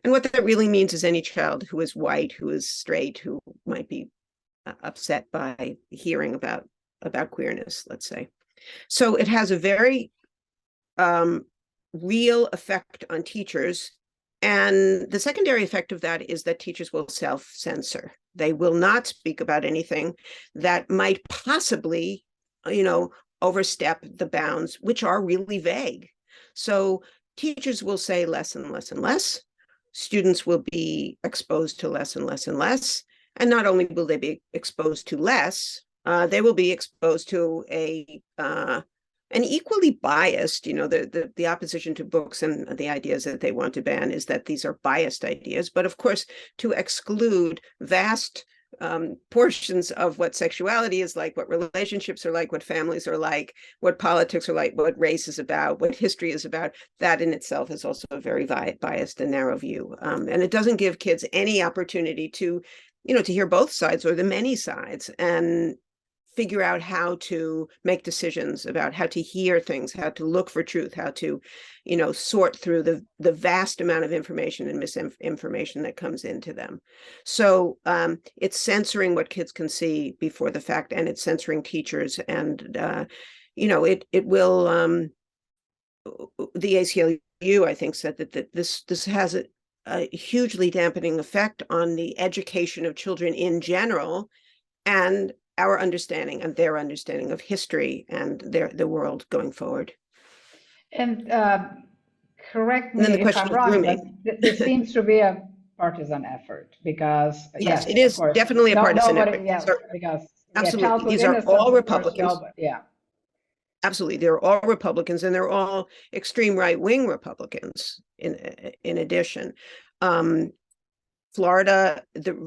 And what that really means is any child who is white, who is straight, who might be upset by hearing about queerness, let's say. So it has a very real effect on teachers. And the secondary effect of that is that teachers will self-censor. They will not speak about anything that might possibly, you know, overstep the bounds, which are really vague. So teachers will say less and less and less. Students will be exposed to less and less and less. And not only will they be exposed to less, they will be exposed to a and equally biased. The opposition to books and the ideas that they want to ban is that these are biased ideas. But of course, to exclude vast portions of what sexuality is like, what relationships are like, what families are like, what politics are like, what race is about, what history is about, that in itself is also a very biased and narrow view. And it doesn't give kids any opportunity to hear both sides or the many sides and figure out how to make decisions about how to hear things, how to look for truth, how to, sort through the vast amount of information and misinformation that comes into them. So it's censoring what kids can see before the fact, and it's censoring teachers. And, it will, the ACLU, I think, said that this has a hugely dampening effect on the education of children in general, and our understanding and their understanding of history and the world going forward. And correct And then me the if question I'm of wrong, but grooming. this seems to be a partisan effort because, Yes, yes, it of is course, definitely a no, partisan nobody, effort. yeah, because, yeah, Absolutely. childhood These are innocence, all of course, Republicans. nobody, yeah. Absolutely. They're all Republicans, and they're all extreme right-wing Republicans in addition. Florida,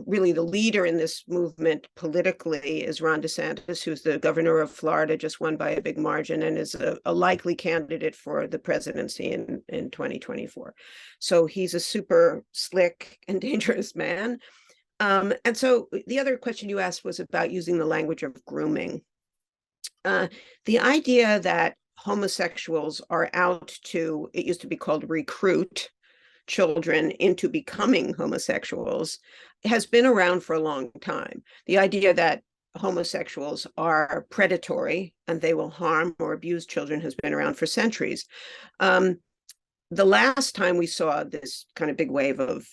really the leader in this movement politically is Ron DeSantis, who's the governor of Florida, just won by a big margin and is a likely candidate for the presidency in 2024. So he's a super slick and dangerous man. And so the other question you asked was about using the language of grooming. The idea that homosexuals are out to, it used to be called recruit children into becoming homosexuals, has been around for a long time. The idea that homosexuals are predatory and they will harm or abuse children has been around for centuries. The last time we saw this kind of big wave of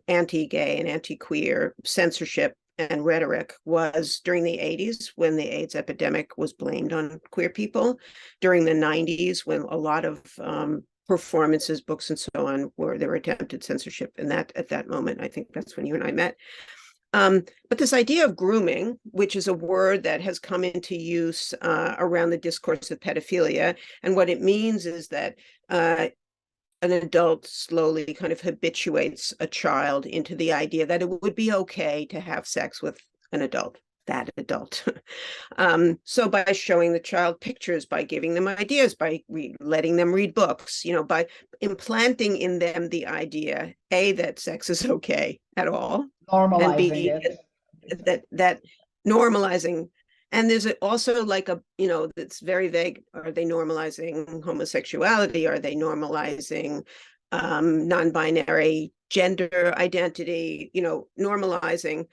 anti-gay and anti-queer censorship and rhetoric was during the 80s, when the AIDS epidemic was blamed on queer people, during the 90s when a lot of performances, books, and so on, where there were attempted censorship. And that at that moment, I think that's when you and I met. But this idea of grooming, which is a word that has come into use around the discourse of pedophilia, and what it means is that an adult slowly kind of habituates a child into the idea that it would be okay to have sex with an adult, that adult. So by showing the child pictures, by giving them ideas, by letting them read books, by implanting in them the idea, A, that sex is okay at all, and Normalizing B, it. that normalizing. And there's also like that's very vague. Are they normalizing homosexuality? Are they normalizing non-binary gender identity? Normalizing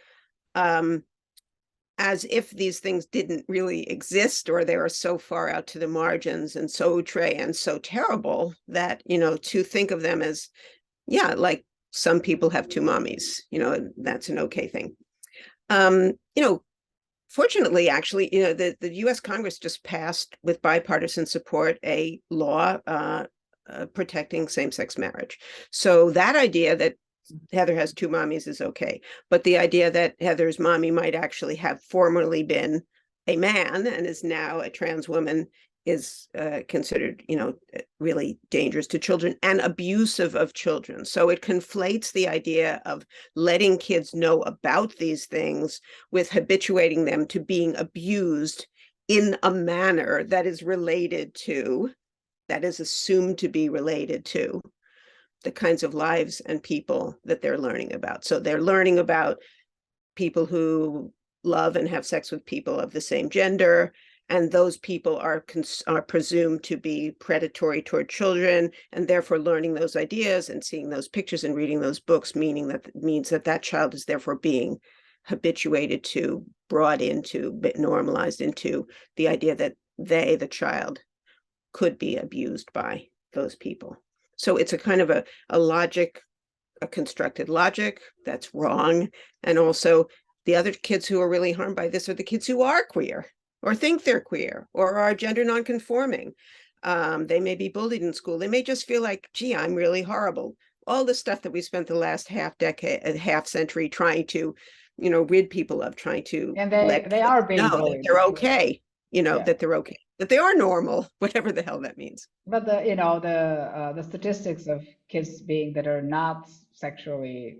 as if these things didn't really exist, or they are so far out to the margins and so so terrible that, to think of them as, yeah, like some people have two mommies, that's an okay thing. Um, you know, Fortunately, actually, the U.S. Congress just passed with bipartisan support a law protecting same-sex marriage. So that idea that Heather has two mommies is okay. But the idea that Heather's mommy might actually have formerly been a man and is now a trans woman is considered, really dangerous to children and abusive of children. So it conflates the idea of letting kids know about these things with habituating them to being abused in a manner that is assumed to be related to the kinds of lives and people that they're learning about. So they're learning about people who love and have sex with people of the same gender, and those people are presumed to be predatory toward children, and therefore learning those ideas and seeing those pictures and reading those books means that child is therefore being habituated to, brought into, normalized into the idea that the child, could be abused by those people. So it's a kind of a logic, a constructed logic that's wrong. And also the other kids who are really harmed by this are the kids who are queer or think they're queer or are gender nonconforming. They may be bullied in school. They may just feel like, gee, I'm really horrible. All the stuff that we spent the last half century trying to, rid people of, trying to And let they kids are being know that bullied in they're school. okay. that they're okay, that they are normal, whatever the hell that means. But the statistics of kids that are not sexually,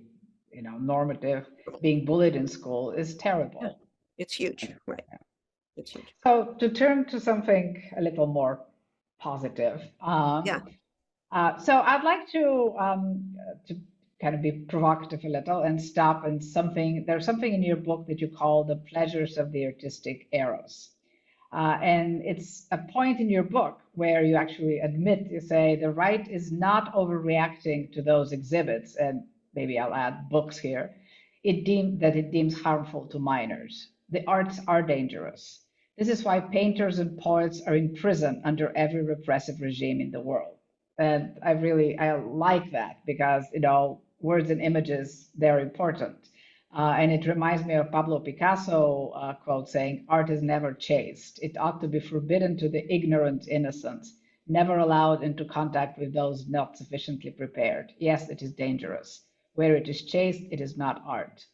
normative, being bullied in school is terrible. Yeah, it's huge, right? It's huge. So to turn to something a little more positive, Yeah. so I'd like to kind of be provocative a little and stop in something. There's something in your book that you call the pleasures of the artistic eros. And it's a point in your book where you actually admit, you say, the right is not overreacting to those exhibits, and maybe I'll add books here, it deems harmful to minors. The arts are dangerous. This is why painters and poets are in prison under every repressive regime in the world. And I like that because, words and images, they're important. And it reminds me of Pablo Picasso quote saying, art is never chaste. It ought to be forbidden to the ignorant innocent, never allowed into contact with those not sufficiently prepared. Yes, it is dangerous. Where it is chaste, it is not art.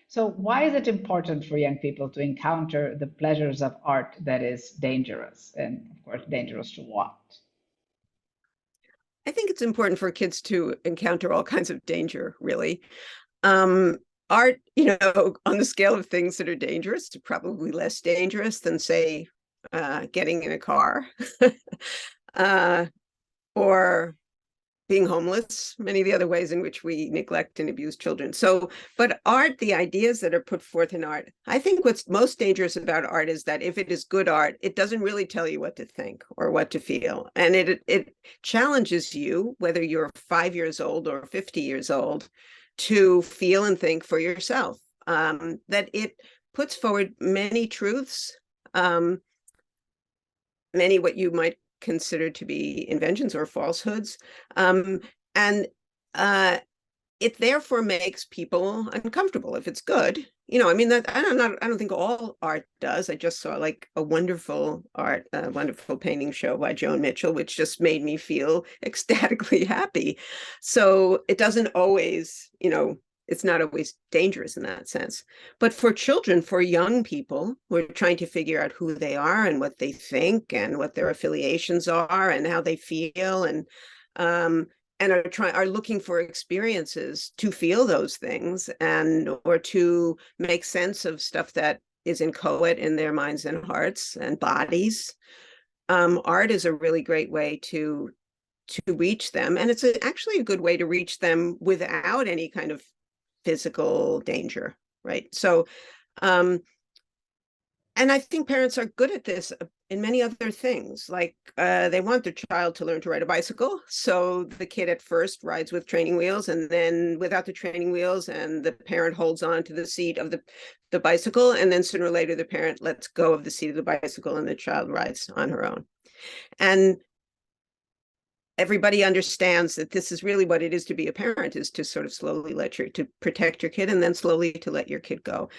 So why is it important for young people to encounter the pleasures of art that is dangerous? And of course, dangerous to what? I think it's important for kids to encounter all kinds of danger, really. Art, on the scale of things that are dangerous, is probably less dangerous than, say, getting in a car or being homeless, many of the other ways in which we neglect and abuse children. So, but art, the ideas that are put forth in art, I think what's most dangerous about art is that if it is good art, it doesn't really tell you what to think or what to feel. And it challenges you, whether you're 5 years old or 50 years old, to feel and think for yourself. That it puts forward many truths, many what you might considered to be inventions or falsehoods. And it therefore makes people uncomfortable if it's good. I don't think all art does. I just saw like a wonderful painting show by Joan Mitchell, which just made me feel ecstatically happy. So it doesn't always, it's not always dangerous in that sense. But for children, for young people who are trying to figure out who they are and what they think and what their affiliations are and how they feel and are looking for experiences to feel those things or to make sense of stuff that is inchoate in their minds and hearts and bodies. Art is a really great way to reach them, and it's actually a good way to reach them without any kind of physical danger, right? So, and I think parents are good at this in many other things. Like they want their child to learn to ride a bicycle. So the kid at first rides with training wheels and then without the training wheels, and the parent holds on to the seat of the bicycle. And then sooner or later, the parent lets go of the seat of the bicycle and the child rides on her own. And everybody understands that this is really what it is to be a parent, is to sort of slowly to protect your kid and then slowly to let your kid go.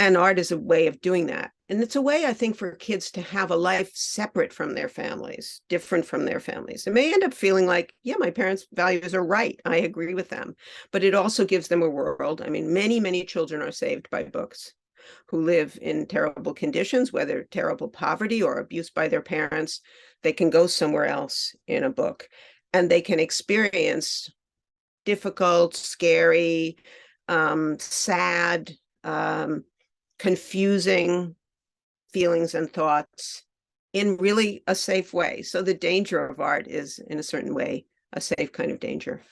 And art is a way of doing that. And it's a way, I think, for kids to have a life separate from their families, different from their families. They may end up feeling like, yeah, my parents' values are right. I agree with them. But it also gives them a world. I mean, many, many children are saved by books who live in terrible conditions, whether terrible poverty or abuse by their parents. They can go somewhere else in a book and they can experience difficult, scary, sad, confusing feelings and thoughts in really a safe way. So the danger of art is, in a certain way, a safe kind of danger.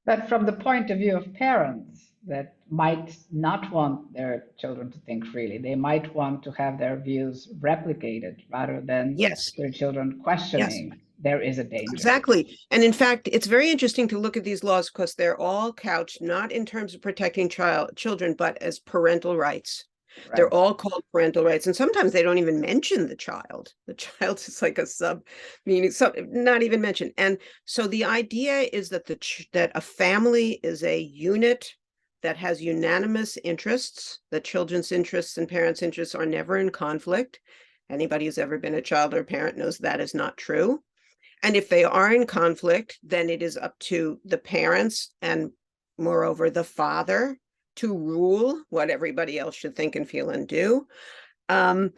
But from the point of view of parents that might not want their children to think freely, they might want to have their views replicated rather than their children questioning. There is a danger. Exactly. And in fact, it's very interesting to look at these laws because they're all couched not in terms of protecting children, but as parental rights. Right. They're all called parental rights. And sometimes they don't even mention the child. The child is like a meaning, not even mentioned. And so the idea is that that a family is a unit that has unanimous interests. The children's interests and parents' interests are never in conflict. Anybody who's ever been a child or parent knows that is not true. And if they are in conflict, then it is up to the parents and, moreover, the father to rule what everybody else should think and feel and do. And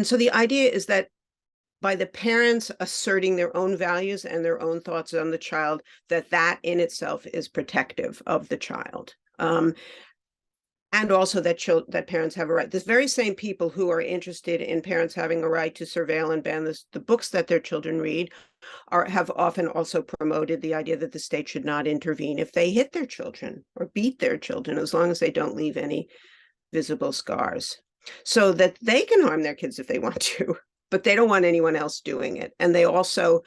so the idea is that by the parents asserting their own values and their own thoughts on the child, that in itself is protective of the child. And also that parents have a right. The very same people who are interested in parents having a right to surveil and ban the books that their children read have often also promoted the idea that the state should not intervene if they hit their children or beat their children, as long as they don't leave any visible scars, so that they can harm their kids if they want to, but they don't want anyone else doing it. And they also,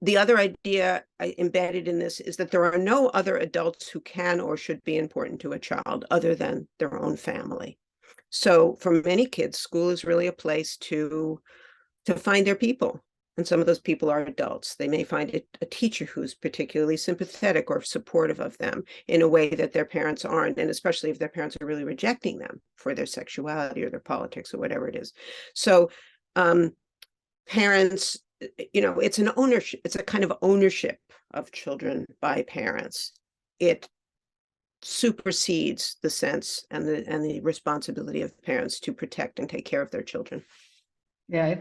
the other idea embedded in this is that there are no other adults who can or should be important to a child other than their own family. So for many kids, school is really a place to find their people. And some of those people are adults. They may find a teacher who's particularly sympathetic or supportive of them in a way that their parents aren't, and especially if their parents are really rejecting them for their sexuality or their politics or whatever it is. So parents, it's an ownership. It's a kind of ownership of children by parents. It supersedes the sense and the responsibility of parents to protect and take care of their children. Yeah,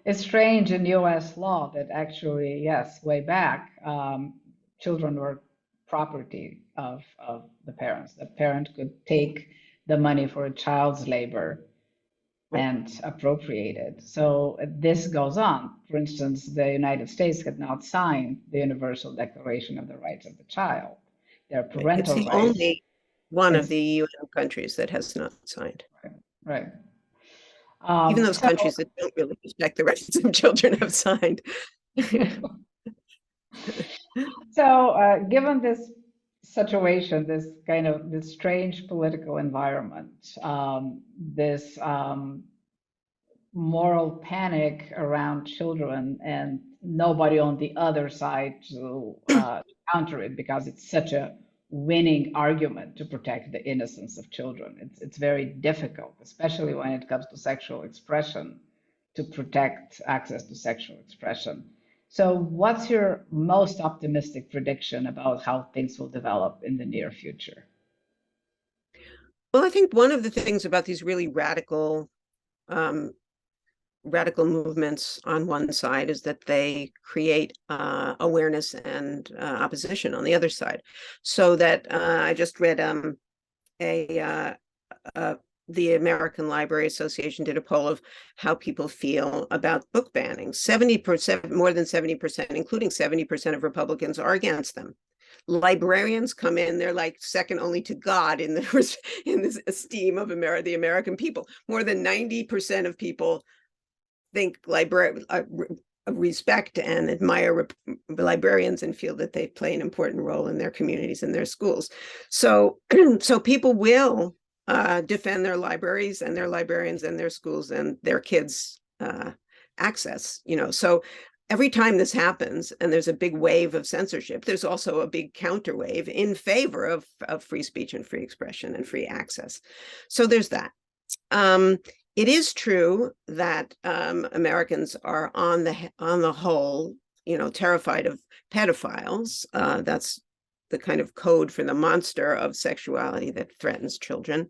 it's strange in U.S. law that actually, yes, way back, children were property of the parents. The parent could take the money for a child's labor and appropriate it. So this goes on. For instance, the United States had not signed the Universal Declaration of the Rights of the Child. Their parental rights. It's the rights. Only one of the UN countries that has not signed. Right. Even those countries that don't really respect the rights of children have signed. So, given this situation, this strange political environment, this moral panic around children, and nobody on the other side to counter it, because it's such a winning argument to protect the innocence of children. It's very difficult, especially when it comes to sexual expression, to protect access to sexual expression. So what's your most optimistic prediction about how things will develop in the near future? Well, I think one of the things about these really radical movements on one side is that they create awareness and opposition on the other side. So that I just read the American Library Association did a poll of how people feel about book banning. 70%, more than 70%, including 70% of Republicans, are against them. Librarians come in, they're like second only to God in this esteem of the American people. More than 90% of people think respect and admire librarians and feel that they play an important role in their communities and their schools. So people will defend their libraries and their librarians and their schools and their kids' access. So every time this happens and there's a big wave of censorship, there's also a big counter wave in favor of free speech and free expression and free access. So there's that. It is true that Americans are on the whole, terrified of pedophiles. That's the kind of code for the monster of sexuality that threatens children.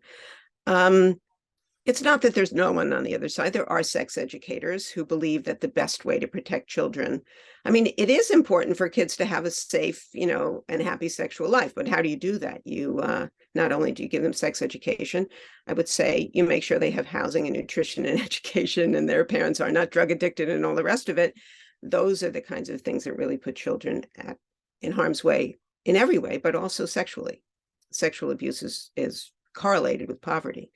It's not that there's no one on the other side. There are sex educators who believe that the best way to protect children, it is important for kids to have a safe, and happy sexual life. But how do you do that? You not only do you give them sex education, I would say you make sure they have housing and nutrition and education, and their parents are not drug addicted and all the rest of it. Those are the kinds of things that really put children in harm's way in every way, but also sexually. Sexual abuse is correlated with poverty.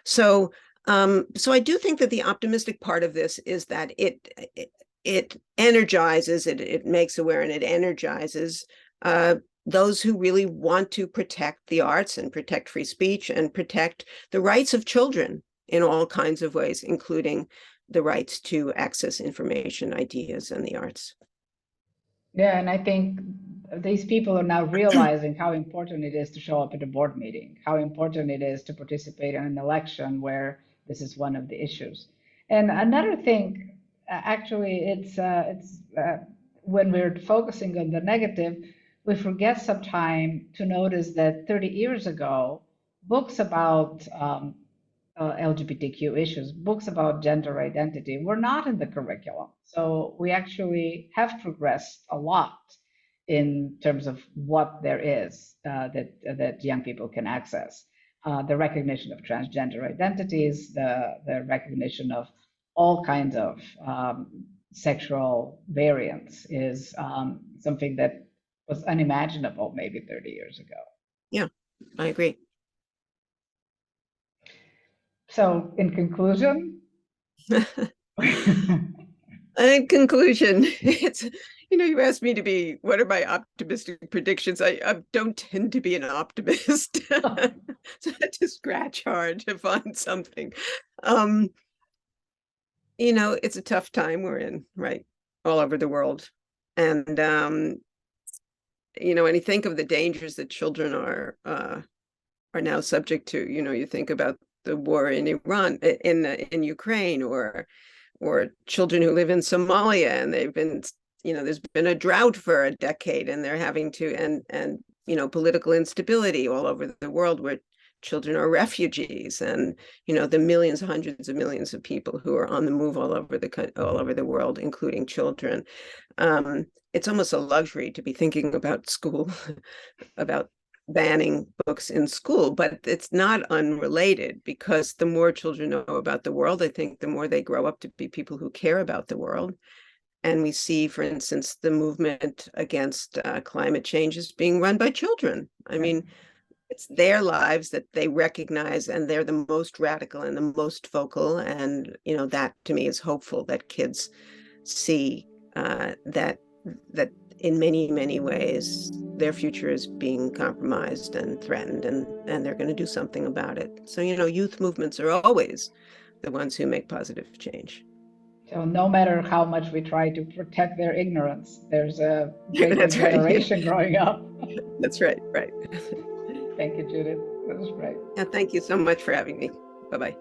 So I do think that the optimistic part of this is that it energizes, it makes aware, and it energizes those who really want to protect the arts and protect free speech and protect the rights of children in all kinds of ways, including the rights to access information, ideas, and the arts. Yeah, and I think these people are now realizing how important it is to show up at a board meeting, how important it is to participate in an election where this is one of the issues. And another thing, actually, it's when we're focusing on the negative, we forget sometimes to notice that 30 years ago, books about LGBTQ issues, books about gender identity were not in the curriculum. So we actually have progressed a lot in terms of what there is that young people can access. The recognition of transgender identities, the recognition of all kinds of sexual variants is something that was unimaginable maybe 30 years ago. Yeah, I agree. So, in conclusion, in conclusion, it's, you asked me to be, what are my optimistic predictions? I don't tend to be an optimist. So I had to scratch hard to find something. It's a tough time we're in, right? All over the world. And, and you think of the dangers that children are now subject to. You think about the war in Iran, in Ukraine, or children who live in Somalia, and they've been, there's been a drought for a decade, and they're having to, and political instability all over the world, where children are refugees, and the millions, hundreds of millions of people who are on the move all over the world, including children. It's almost a luxury to be thinking about school, about banning books in school, but it's not unrelated, because the more children know about the world, I think the more they grow up to be people who care about the world. And we see, for instance, the movement against climate change is being run by children. I mean, it's their lives that they recognize, and they're the most radical and the most vocal. And, that to me is hopeful, that kids see that in many, many ways, their future is being compromised and threatened, and they're going to do something about it. So, youth movements are always the ones who make positive change. So no matter how much we try to protect their ignorance, there's a great new generation growing up. That's right. Thank you, Judith. That was great. Yeah, thank you so much for having me. Bye-bye.